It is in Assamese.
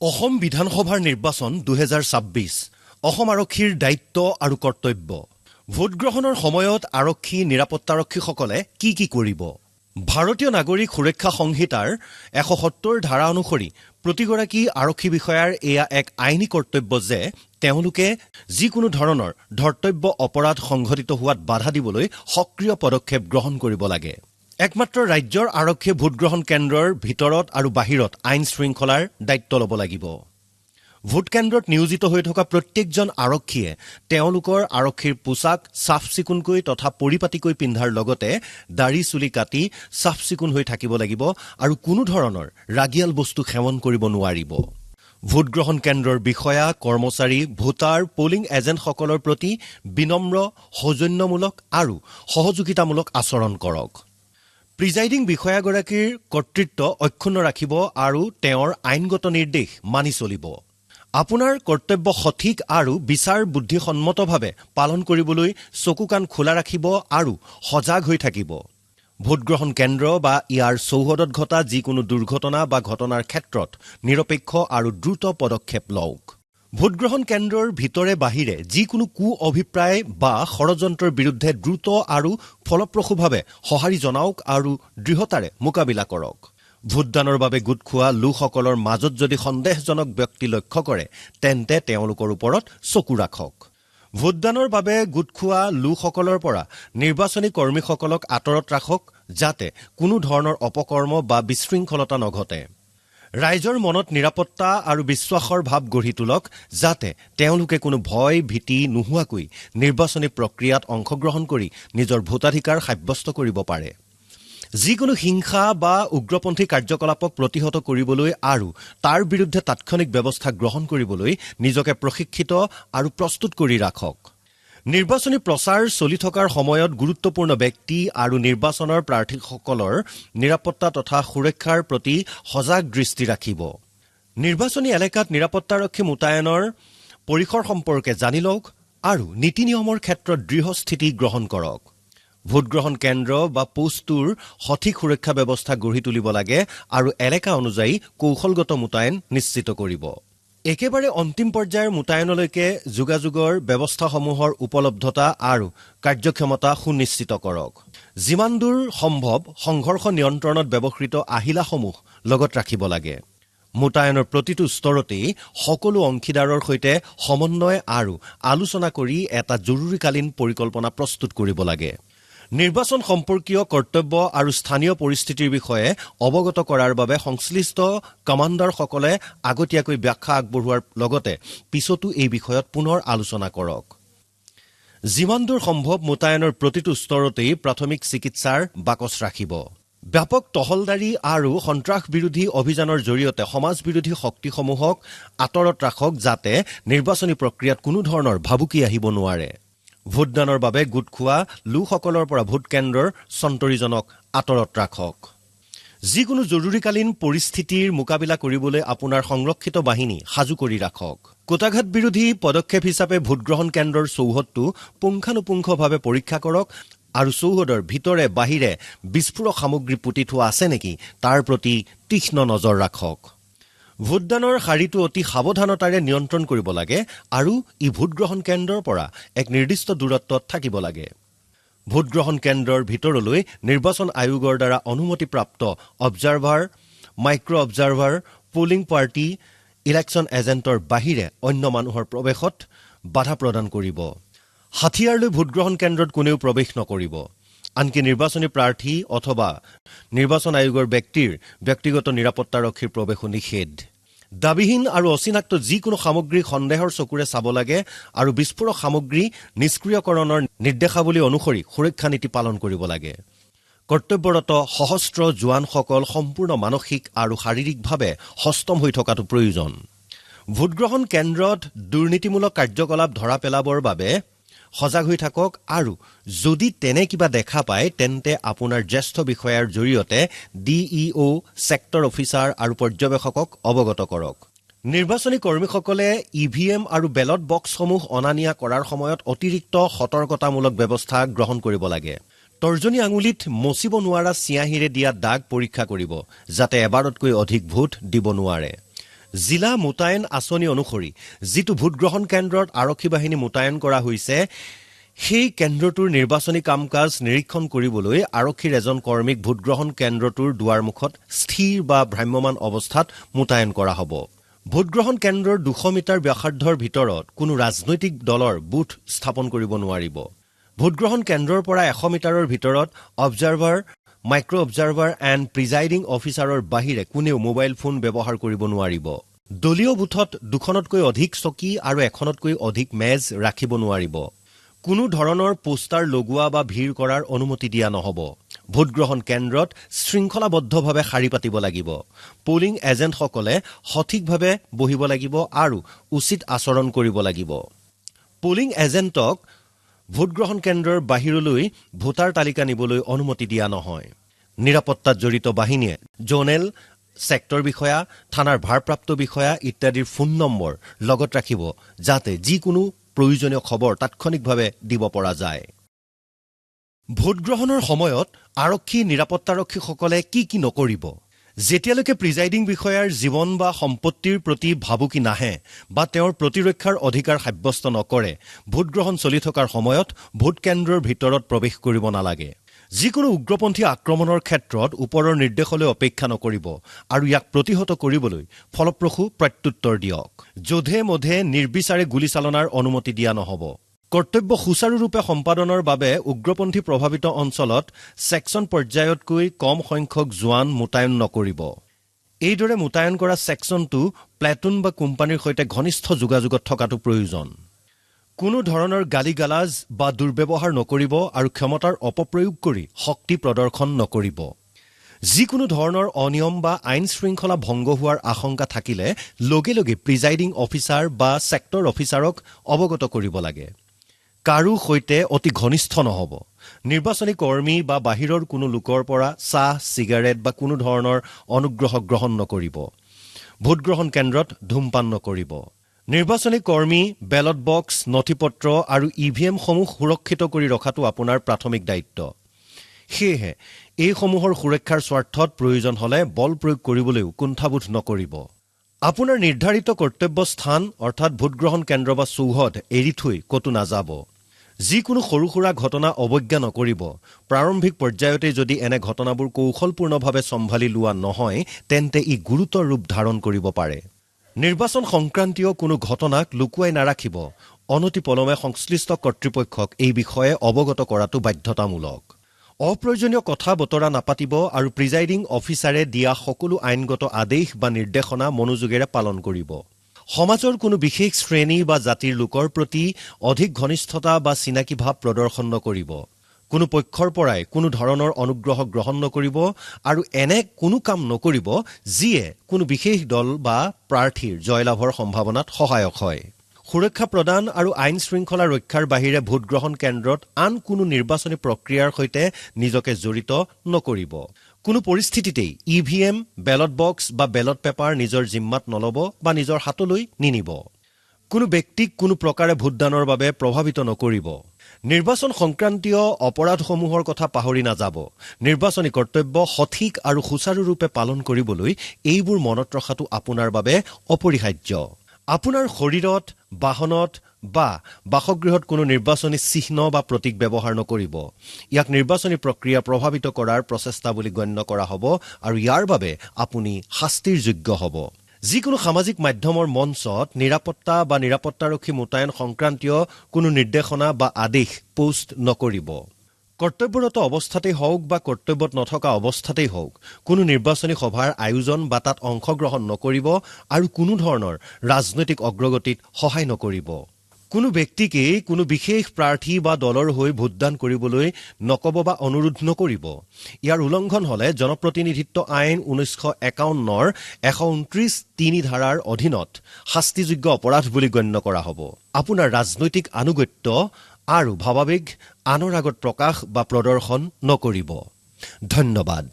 অসম বিধানসভাৰ নিৰ্বাচন 2026 অসম আৰক্ষীৰ দায়িত্ব আৰু কৰ্তব্য ভোটগ্ৰহণৰ সময়ত আৰক্ষী নিৰাপত্তাৰক্ষীসকলে কি কৰিব ভাৰতীয় নাগৰিক সুৰক্ষা সংহিতাৰ 170 ধাৰা অনুসৰি প্ৰতিগৰাকী আৰক্ষী বিষয়াৰ এয়া এক আইনী কৰ্তব্য যে তেওঁলোকে যিকোনো ধৰণৰ ধৰ্তব্য অপৰাধ সংঘটিত হোৱাত বাধা দিবলৈ সক্ৰিয় পদক্ষেপ গ্ৰহণ কৰিব লাগে একমাত্ৰ ৰাজ্যৰ আৰক্ষী ভোটগ্ৰহণ কেন্দ্ৰৰ ভিতৰত আৰু বাহিৰত আইন শৃংখলাৰ দায়িত্ব ল'ব লাগিব ভোট কেন্দ্ৰত নিয়োজিত হৈ থকা প্ৰত্যেকজন আৰক্ষীয়ে তেওঁলোকৰ আৰক্ষীৰ পোছাক সাফ-চিকুণকৈ তথা পৰিপাটিকৈ পিন্ধাৰ লগতে দাড়ি চুলি কাটি সাফ-চিকুণ হৈ থাকিব লাগিব আৰু কোনো ধৰণৰ ৰাগিয়াল বস্তু সেৱন কৰিব নোৱাৰিব ভোটগ্ৰহণ কেন্দ্ৰৰ বিষয়া কৰ্মচাৰী ভোটাৰ পোলিং এজেণ্টসকলৰ প্ৰতি বিনম্ৰ সৌজন্যমূলক আৰু সহযোগিতামূলক আচৰণ কৰক প্ৰিজাইডিং বিষয়াগৰাকীৰ কৰ্তৃত্ব অক্ষুণ্ণ ৰাখিব আৰু তেওঁৰ আইনগত নিৰ্দেশ মানি চলিব আপোনাৰ কৰ্তব্য সঠিক আৰু বিচাৰ বুদ্ধিসন্মতভাৱে পালন কৰিবলৈ চকু কাণ খোলা ৰাখিব আৰু সজাগ হৈ থাকিব ভোটগ্ৰহণ কেন্দ্ৰ বা ইয়াৰ চৌহদত ঘটা যিকোনো দুৰ্ঘটনা বা ঘটনাৰ ক্ষেত্ৰত নিৰপেক্ষ আৰু দ্ৰুত পদক্ষেপ লওক ভোটগ্ৰহণ কেন্দ্ৰৰ ভিতৰে বাহিৰে যিকোনো অভিপ্ৰায় বা ষড়যন্ত্ৰৰ বিৰুদ্ধে দ্ৰুত আৰু ফলপ্ৰসূভাৱে সঁহাৰি জনাওক আৰু দৃঢ়তাৰে মোকাবিলা কৰক ভোটদানৰ বাবে গোট খোৱা লোকসকলৰ মাজত যদি সন্দেহজনক ব্যক্তি লক্ষ্য কৰে তেন্তে তেওঁলোকৰ ওপৰত চকু ৰাখক ভোটদানৰ বাবে গোট খোৱা লোকসকলৰ পৰা নিৰ্বাচনী কৰ্মীসকলক আঁতৰত ৰাখক যাতে কোনো ধৰণৰ অপকৰ্ম বা বিশৃংখলতা নঘটে ৰাইজৰ মনত নিৰাপত্তা আৰু বিশ্বাসৰ ভাৱ গঢ়ি তোলক যাতে তেওঁলোকে কোনো ভয় ভীতি নোহোৱাকৈ নিৰ্বাচনী প্ৰক্ৰিয়াত অংশগ্ৰহণ কৰি নিজৰ ভোটাধিকাৰ সাব্যস্ত কৰিব পাৰে যিকোনো হিংসা বা উগ্ৰপন্থী কাৰ্যকলাপক প্ৰতিহত কৰিবলৈ আৰু তাৰ বিৰুদ্ধে তাৎক্ষণিক ব্যৱস্থা গ্ৰহণ কৰিবলৈ নিজকে প্ৰশিক্ষিত আৰু প্ৰস্তুত কৰি ৰাখক নিৰ্বাচনী প্ৰচাৰ চলি থকাৰ সময়ত গুৰুত্বপূৰ্ণ ব্যক্তি আৰু নিৰ্বাচনৰ প্ৰাৰ্থীসকলৰ নিৰাপত্তা তথা সুৰক্ষাৰ প্ৰতি সজাগ দৃষ্টি ৰাখিব নিৰ্বাচনী এলেকাত নিৰাপত্তাৰক্ষী মোতায়েনৰ পৰিসৰ সম্পৰ্কে জানি লওক আৰু নীতি নিয়মৰ ক্ষেত্ৰত দৃঢ় স্থিতি গ্ৰহণ কৰক ভোটগ্ৰহণ কেন্দ্ৰ বা পোষ্টটোৰ সঠিক সুৰক্ষা ব্যৱস্থা গঢ়ি তুলিব লাগে আৰু এলেকা অনুযায়ী কৌশলগত মোতায়েন নিশ্চিত কৰিব একেবাৰে অন্তিম পৰ্যায়ৰ মোতায়েনলৈকে যোগাযোগৰ ব্যৱস্থাসমূহৰ উপলব্ধতা আৰু কাৰ্যক্ষমতা সুনিশ্চিত কৰক যিমান দূৰ সম্ভৱ সংঘৰ্ষ নিয়ন্ত্ৰণত ব্যৱহৃত আহিলাসমূহ লগত ৰাখিব লাগে মোতায়েনৰ প্ৰতিটো স্তৰতেই সকলো অংশীদাৰৰ সৈতে সমন্বয় আৰু আলোচনা কৰি এটা জৰুৰীকালীন পৰিকল্পনা প্ৰস্তুত কৰিব লাগে নিৰ্বাচন সম্পৰ্কীয় কৰ্তব্য আৰু স্থানীয় পৰিস্থিতিৰ বিষয়ে অৱগত কৰাৰ বাবে সংশ্লিষ্ট কমাণ্ডাৰসকলে আগতীয়াকৈ ব্যাখ্যা আগবঢ়োৱাৰ লগতে পিছতো এই বিষয়ত পুনৰ আলোচনা কৰক যিমান দূৰ সম্ভৱ মোতায়েনৰ প্ৰতিটো স্তৰতেই প্ৰাথমিক চিকিৎসাৰ বাকচ ৰাখিব ব্যাপক টহলদাৰী আৰু সন্ত্ৰাস বিৰোধী অভিযানৰ জৰিয়তে সমাজ বিৰোধী শক্তিসমূহক আঁতৰত ৰাখক যাতে নিৰ্বাচনী প্ৰক্ৰিয়াত কোনো ধৰণৰ ভাবুকি আহিব নোৱাৰে ভোটদানৰ বাবে গোট খোৱা লোকসকলৰ পৰা ভোট কেন্দ্ৰৰ সন্তৰীজনক আঁতৰত ৰাখক যিকোনো জৰুৰীকালীন পৰিস্থিতিৰ মোকাবিলা কৰিবলৈ আপোনাৰ সংৰক্ষিত বাহিনী সাজু কৰি ৰাখক কোটাঘাট বিৰোধী পদক্ষেপ হিচাপে ভোটগ্ৰহণ কেন্দ্ৰৰ চৌহদটো পুংখানুপুংখভাৱে পৰীক্ষা কৰক আৰু চৌহদৰ ভিতৰে বাহিৰে বিস্ফোৰক সামগ্ৰী পুতি থোৱা আছে নেকি তাৰ প্ৰতি তীক্ষ্ণ নজৰ ৰাখক ভোটদানৰ শাৰীটো অতি সাৱধানতাৰে নিয়ন্ত্ৰণ কৰিব লাগে আৰু ই ভোটগ্ৰহণ কেন্দ্ৰৰ পৰা এক নিৰ্দিষ্ট দূৰত্বত থাকিব লাগে ভোটগ্ৰহণ কেন্দ্ৰৰ ভিতৰলৈ নিৰ্বাচন আয়োগৰ দ্বাৰা অনুমতিপ্ৰাপ্ত observer micro observer polling party election এজেণ্টৰ বাহিৰে অন্য মানুহৰ প্ৰৱেশত বাধা প্ৰদান কৰিব হাথিয়াৰ লৈ ভোটগ্ৰহণ কেন্দ্ৰত কোনেও প্ৰৱেশ নকৰিব আনকি নিৰ্বাচনী প্ৰাৰ্থী অথবা নিৰ্বাচন আয়োগৰ ব্যক্তিৰ ব্যক্তিগত নিৰাপত্তাৰক্ষীৰ প্ৰৱেশো নিষেধ দাবীহীন আৰু অচিনাক্ত যিকোনো সামগ্ৰী সন্দেহৰ চকুৰে চাব লাগে আৰু বিস্ফোৰক সামগ্ৰী নিষ্ক্ৰিয়কৰণৰ নিৰ্দেশাৱলী অনুসৰি সুৰক্ষা নীতি পালন কৰিব লাগে কৰ্তব্যৰত সশস্ত্ৰ জোৱানসকল সম্পূৰ্ণ মানসিক আৰু শাৰীৰিকভাৱে সষ্টম হৈ থকাটো প্ৰয়োজন ভোটগ্ৰহণ কেন্দ্ৰত দুৰ্নীতিমূলক কাৰ্যকলাপ ধৰা পেলাবৰ বাবে সজাগ হৈ থাকক আৰু যদি তেনে কিবা দেখা পায় তেন্তে আপোনাৰ জ্যেষ্ঠ বিষয়াৰ জৰিয়তে ডিইঅ সেক্টৰ অফিচাৰ আৰু পৰ্যবেক্ষকক অৱগত কৰক নিৰ্বাচনী কৰ্মীসকলে ইভিএম আৰু বেলট বক্সসমূহ অনা নিয়া কৰাৰ সময়ত অতিৰিক্ত সতৰ্কতামূলক ব্যৱস্থা গ্ৰহণ কৰিব লাগে তৰ্জনী আঙুলিত মচিব নোৱাৰা চিয়াঁহিৰে দিয়া দাগ পৰীক্ষা কৰিব যাতে এবাৰতকৈ অধিক ভোট দিব নোৱাৰে জিলা মোতায়েন আঁচনি অনুসৰি যিটো ভোটগ্ৰহণ কেন্দ্ৰত আৰক্ষী বাহিনী মোতায়েন কৰা হৈছে সেই কেন্দ্ৰটোৰ নিৰ্বাচনী কাম-কাজ নিৰীক্ষণ কৰিবলৈ আৰক্ষীৰ এজন কৰ্মীক ভোটগ্ৰহণ কেন্দ্ৰটোৰ দুৱাৰমুখত স্থিৰ বা ভ্ৰাম্যমান অৱস্থাত মোতায়েন কৰা হ'ব। ভোটগ্ৰহণ কেন্দ্ৰৰ 200 মিটাৰ ব্যাসাৰ্ধৰ ভিতৰত কোনো ৰাজনৈতিক দলৰ বুথ স্থাপন কৰিব নোৱাৰিব। ভোটগ্ৰহণ কেন্দ্ৰৰ পৰা 100 মিটাৰৰ ভিতৰত observer, micro observer and presiding অফিচাৰৰ বাহিৰে কোনেও মোবাইল ফোন ব্যৱহাৰ কৰিব নোৱাৰিব। দলীয় বুথত 2খনতকৈ অধিক চকী আৰু 1খনতকৈ অধিক মেজ ৰাখিব নোৱাৰিব। কোনো ধৰণৰ পোষ্টাৰ লগোৱা বা ভিৰ কৰাৰ অনুমতি দিয়া নহ'ব। ভোটগ্ৰহণ কেন্দ্ৰত শৃংখলাবদ্ধভাৱে শাৰী পাতিব লাগিব। পোলিং এজেণ্টসকলে সঠিকভাৱে বহিব লাগিব আৰু উচিত আচৰণ কৰিব লাগিব। পোলিং এজেণ্টক ভোটগ্ৰহণ কেন্দ্ৰৰ বাহিৰলৈ ভোটাৰ তালিকা নিবলৈ অনুমতি দিয়া নহয়। নিৰাপত্তাত জড়িত বাহিনীয়ে জ'নেল, ছেক্টৰ বিষয়া, থানাৰ ভাৰপ্ৰাপ্ত বিষয়া ইত্যাদিৰ ফোন নম্বৰ লগত ৰাখিব যাতে যিকোনো প্ৰয়োজনীয় খবৰ তাৎক্ষণিকভাৱে দিব পৰা যায়। ভোটগ্ৰহণৰ সময়ত আৰক্ষী নিৰাপত্তাৰক্ষীসকলে কি নকৰিব? যেতিয়ালৈকে প্ৰিজাইডিং বিষয়াৰ জীৱন বা সম্পত্তিৰ প্ৰতি ভাবুকি নাহে বা তেওঁৰ প্ৰতিৰক্ষাৰ অধিকাৰ সাব্যস্ত নকৰে, ভোটগ্ৰহণ চলি থকাৰ সময়ত ভোট কেন্দ্ৰৰ ভিতৰত প্ৰৱেশ কৰিব নালাগে। যিকোনো উগ্ৰপন্থী আক্ৰমণৰ ক্ষেত্ৰত ওপৰৰ নিৰ্দেশলৈ অপেক্ষা নকৰিব আৰু ইয়াক প্ৰতিহত কৰিবলৈ ফলপ্ৰসূ প্ৰত্যুত্তৰ দিয়ক। যধে মধে নিৰ্বিচাৰে গুলীচালনাৰ অনুমতি দিয়া নহ'ব। কৰ্তব্য সুচাৰুৰূপে সম্পাদনৰ বাবে উগ্ৰপন্থী প্ৰভাৱিত অঞ্চলত ছেকচন পৰ্যায়তকৈ কম সংখ্যক জোৱান মোতায়েন নকৰিব। এইদৰে মোতায়েন কৰা ছেকচনটো প্লেটুন বা কোম্পানীৰ সৈতে ঘনিষ্ঠ যোগাযোগত থকাটো প্ৰয়োজন। কোনো ধৰণৰ গালি-গালাজ বা দুৰ্ব্যৱহাৰ নকৰিব আৰু ক্ষমতাৰ অপপ্ৰয়োগ কৰি শক্তি প্ৰদৰ্শন নকৰিব। যিকোনো ধৰণৰ অনিয়ম বা আইন শৃংখলা ভংগ হোৱাৰ আশংকা থাকিলে লগে লগে প্ৰিজাইডিং অফিচাৰ বা ছেক্টৰ অফিচাৰক অৱগত কৰিব লাগে। কাৰো সৈতে অতি ঘনিষ্ঠ নহ'ব। নিৰ্বাচনী কৰ্মী বা বাহিৰৰ কোনো লোকৰ পৰা চাহ, চিগাৰেট বা কোনো ধৰণৰ অনুগ্ৰহ গ্ৰহণ নকৰিব। ভোটগ্ৰহণ কেন্দ্ৰত ধূমপান নকৰিব। নিৰ্বাচনী কৰ্মী, বেলট বক্স, নথিপত্ৰ আৰু EVM-সমূহ সুৰক্ষিত কৰি ৰখাটো আপোনাৰ প্ৰাথমিক দায়িত্ব। সেয়েহে এইসমূহৰ সুৰক্ষাৰ স্বাৰ্থত প্ৰয়োজন হ'লে বল প্ৰয়োগ কৰিবলৈও কুণ্ঠাবোধ নকৰিব। আপোনাৰ নিৰ্ধাৰিত কৰ্তব্য স্থান অৰ্থাৎ ভোটগ্ৰহণ কেন্দ্ৰ বা চৌহদ এৰি থৈ ক'তো নাযাব। যিকোনো সৰু সুৰা ঘটনা অৱজ্ঞা নকৰিব। প্ৰাৰম্ভিক পৰ্যায়তে যদি এনে ঘটনাবোৰ কৌশলপূৰ্ণভাৱে চম্ভালি লোৱা নহয় তেন্তে ই গুৰুতৰ ৰূপ ধাৰণ কৰিব পাৰে। নিৰ্বাচন সংক্ৰান্তীয় কোনো ঘটনাক লুকুৱাই নাৰাখিব। অনতিপলমে সংশ্লিষ্ট কৰ্তৃপক্ষক এই বিষয়ে অৱগত কৰাটো বাধ্যতামূলক। অপ্ৰয়োজনীয় কথা বতৰা নাপাতিব আৰু প্ৰিজাইডিং অফিচাৰে দিয়া সকলো আইনগত আদেশ বা নিৰ্দেশনা মনোযোগেৰে পালন কৰিব। সমাজৰ কোনো বিশেষ শ্ৰেণী বা জাতিৰ লোকৰ প্ৰতি অধিক ঘনিষ্ঠতা বা চিনাকি ভাৱ প্ৰদৰ্শন নকৰিব। কোনো পক্ষৰ পৰাই কোনো ধৰণৰ অনুগ্ৰহ গ্ৰহণ নকৰিব আৰু এনে কোনো কাম নকৰিব যিয়ে কোনো বিশেষ দল বা প্ৰাৰ্থীৰ জয়লাভৰ সম্ভাৱনাত সহায়ক হয়। সুৰক্ষা প্ৰদান আৰু আইন শৃংখলা ৰক্ষাৰ বাহিৰে ভোটগ্ৰহণ কেন্দ্ৰত আন কোনো নিৰ্বাচনী প্ৰক্ৰিয়াৰ সৈতে নিজকে জড়িত নকৰিব। কোনো পৰিস্থিতিতেই EVM, বেলট বক্স বা বেলট পেপাৰ নিজৰ জিম্মাত নল'ব বা নিজৰ হাতলৈ নিনিব। কোনো ব্যক্তিক কোনো প্ৰকাৰে ভোটদানৰ বাবে প্ৰভাৱিত নকৰিব। নিৰ্বাচন সংক্ৰান্তীয় অপৰাধসমূহৰ কথা পাহৰি নাযাব। নিৰ্বাচনী কৰ্তব্য সঠিক আৰু সুচাৰুৰূপে পালন কৰিবলৈ এইবোৰ মনত ৰখাটো আপোনাৰ বাবে অপৰিহাৰ্য। আপোনাৰ শৰীৰত, বাহনত বা বাসগৃহত কোনো নিৰ্বাচনী চিহ্ন বা প্ৰতীক ব্যৱহাৰ নকৰিব। ইয়াক নিৰ্বাচনী প্ৰক্ৰিয়া প্ৰভাৱিত কৰাৰ প্ৰচেষ্টা বুলি গণ্য কৰা হ'ব আৰু ইয়াৰ বাবে আপুনি শাস্তিৰ যোগ্য হ'ব। যিকোনো সামাজিক মাধ্যমৰ মঞ্চত নিৰাপত্তা বা নিৰাপত্তাৰক্ষী মোতায়েন সংক্ৰান্তীয় কোনো নিৰ্দেশনা বা আদেশ পোষ্ট নকৰিব। কৰ্তব্যৰত অৱস্থাতেই হওক বা কৰ্তব্যত নথকা অৱস্থাতেই হওক কোনো নিৰ্বাচনী সভাৰ আয়োজন বা তাত অংশগ্ৰহণ নকৰিব আৰু কোনো ধৰণৰ ৰাজনৈতিক অগ্ৰগতিত সহায় নকৰিব। কোনো ব্যক্তিকেই কোনো বিশেষ প্ৰাৰ্থী বা দলৰ হৈ ভোটদান কৰিবলৈ নক'ব বা অনুৰোধ নকৰিব। ইয়াৰ উলংঘন হ'লে জনপ্ৰতিনিধিত্ব আইন 1951ৰ 129(3) ধাৰাৰ অধীনত শাস্তিযোগ্য অপৰাধ বুলি গণ্য কৰা হ'ব। আপোনাৰ ৰাজনৈতিক আনুগত্য আৰু ভাৱাবেগ আনৰ আগত প্ৰকাশ বা প্ৰদৰ্শন নকৰিব। ধন্যবাদ।